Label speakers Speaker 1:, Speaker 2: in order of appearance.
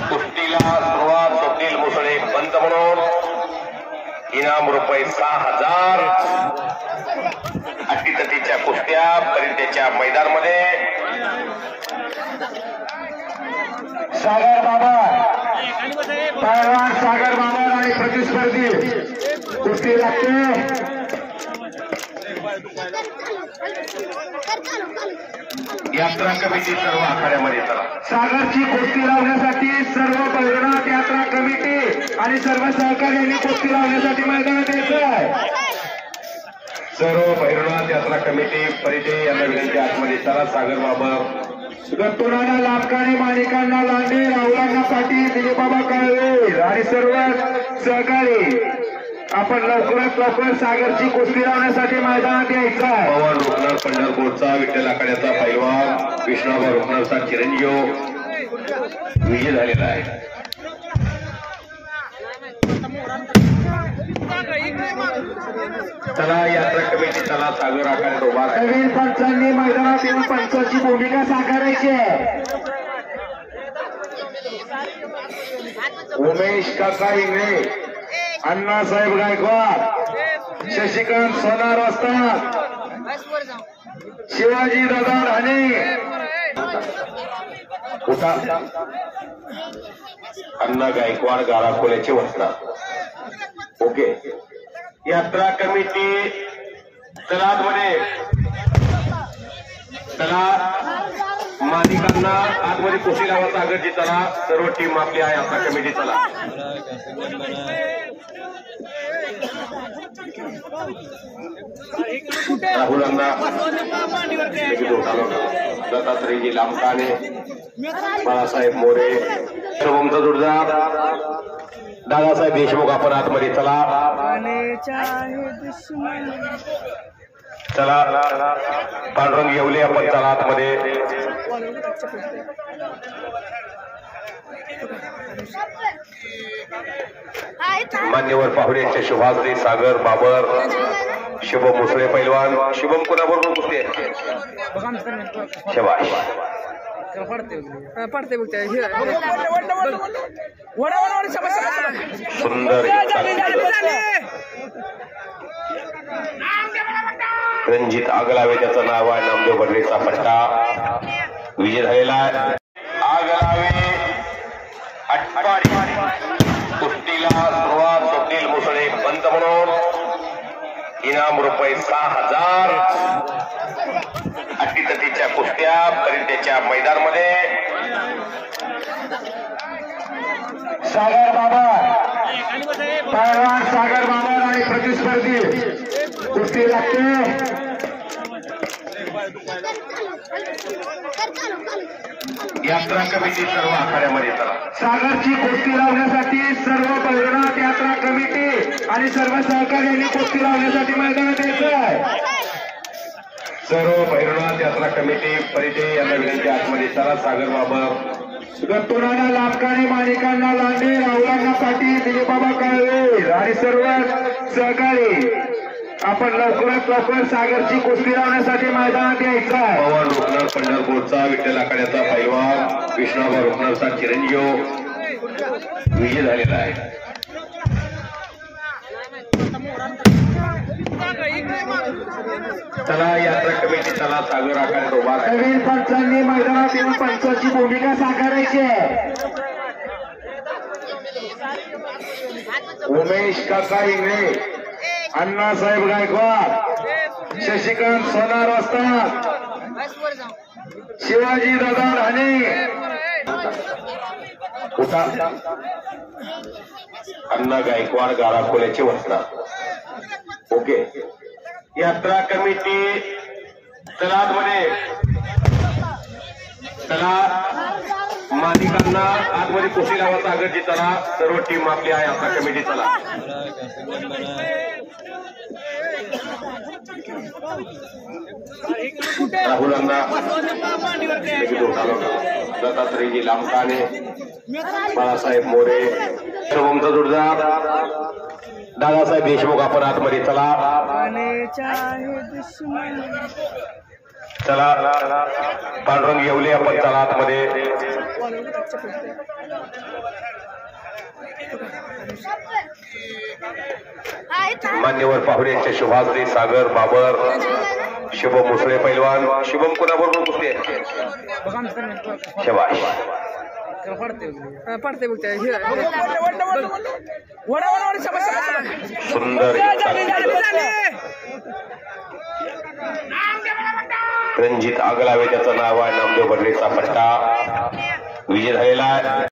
Speaker 1: कुस्तीला सुरुवात स्वप्नील मुसळे पंत म्हणून इनाम रुपये 6000 अटीतटीच्या कुस्त्या परित्याच्या मैदानामध्ये
Speaker 2: सागर बाबा पहलवान सागर बाबा आणि प्रतिस्पर्धी कुस्ती लागते
Speaker 1: यात्रा कमिटी सर्व आखाड्यामध्ये चला
Speaker 2: सागरची कुस्ती लावण्यासाठी सर्व भैरवनाथ यात्रा कमिटी आणि सर्व सहकार्यांनी कुस्ती लावण्यासाठी मैदानात यायचं आहे।
Speaker 1: सर्व भैरवनाथ यात्रा कमिटी परिचय यांना विनंती आतमध्ये चला सागर बाबा
Speaker 2: गत्तुरांना लाभकाने माणिकांना लांडे राहुलांना पाटील दिलीपबाबा काळवे आणि सर्व सहकारी आपण लवकरात लवकर सागरची कुस्ती लावण्यासाठी मैदानात यायचं आहे।
Speaker 1: पवन रुपनर पंढरपूरचा विठ्ठल आखाड्याचा पैलवान विष्णाबा रुपनरचा चिरंजीव विजय झालेला आहे। चला यात्रा कमिटी चला सागर आखाड्यात उभा आहे।
Speaker 2: नवीन पंचांनी मैदानात येऊन पंचाची भूमिका साकारायची आहे। उमेश काका इंगळे, अण्णासाहेब गायकवाड, शशिकांत सोनार वस्ताद, शिवाजी दादा राणे,
Speaker 1: अण्णा गायकवाड गाळाखोल्याचे वस्ताद। ओके यात्रा कमिटी तलादमध्ये चला मालिकांना आतमध्ये कुस्ती लावायचा अगरजी चला सर्व टीम आपली आहे यात्रा कमिटी चला राहुलांना दत्तात्रयजी लांबकाने बाळासाहेब मोरे शुभमचा जोडदार दादासाहेब देशमुख आपण आतमध्ये चला चला पांडुरंग येवले आपण चला आतमध्ये मान्यवर पाहुण्यांचे शुभाश्री सागर बाबर शुभम मुसळे पैलवान शुभम कोणाबरोबर कुस्ती आहे शबाश सुंदर रणजित आगलावे त्याचं नाव आहे नामदेव बर्रेचा पट्टा विजय झालेला आहे। आगलावे कुस्तीला सुरुवात स्वप्नील मुसळे पंत म्हणून इनाम रुपये 6000 अटीतटीच्या कुस्त्या परित्याच्या मैदानामध्ये
Speaker 2: सागर बाबा पहलवान सागर बाबा आणि प्रतिस्पर्धी कुस्ती लागते
Speaker 1: यात्रा कमिटी सर्व आखाड्यामध्ये चला
Speaker 2: सागरची कुस्ती लावण्यासाठी सर्व भैरवनाथ यात्रा कमिटी आणि सर्व सहकार्यांनी कुस्ती लावण्यासाठी मैदानात यायचं आहे।
Speaker 1: सर्व भैरवनाथ यात्रा कमिटी परिचय यांना विनंती आतमध्ये चला सागर बाबा
Speaker 2: गत्तुरांना लाभकाने माणिकांना लांडे राहुलांना पाटील दिलीपबाबा काळवे आणि सर्व सहकारी आपण लवकरात लवकर सागरची कुस्ती लावण्यासाठी मैदानात यायचं आहे।
Speaker 1: पवन रुपनर पंढरपूरचा विठ्ठल आखाड्याचा पैलवान विष्णाबा रुपनरचा चिरंजीव विजय झालेला आहे। चला यात्रा कमिटी चला सागर आखाड्यात उभा आहे।
Speaker 2: नवीन पंचांनी मैदानात येऊन पंचाची भूमिका साकारायची आहे। उमेश काका इंगळे, अण्णासाहेब गायकवाड, शशिकांत सोनार वस्ताद, शिवाजी दादा राणे,
Speaker 1: अण्णा गायकवाड गाळाखोल्याचे वस्ताद। ओके यात्रा कमिटी तलादमध्ये चला मालिकांना आतमध्ये कुस्ती लावायचा अगरजी चला सर्व टीम आपली आहे यात्रा कमिटी चला राहुलांना दत्तात्रयजी लांबकाने बाळासाहेब मोरे शुभमचा जोडदार दादासाहेब देशमुख आपण आतमध्ये चला चला पांडुरंग येवले आपण चला आतमध्ये. मान्यवर पाहुण्यांचे शुभाश्री सागर बाबर शुभम मुसळे पैलवान. शुभम कोणाबरोबर कुस्ती आहे? शबाश. सुंदर रणजित आगलावे त्याचं नाव आहे. नामदेव बर्डेचा पट्टा विजय झालेला आहे.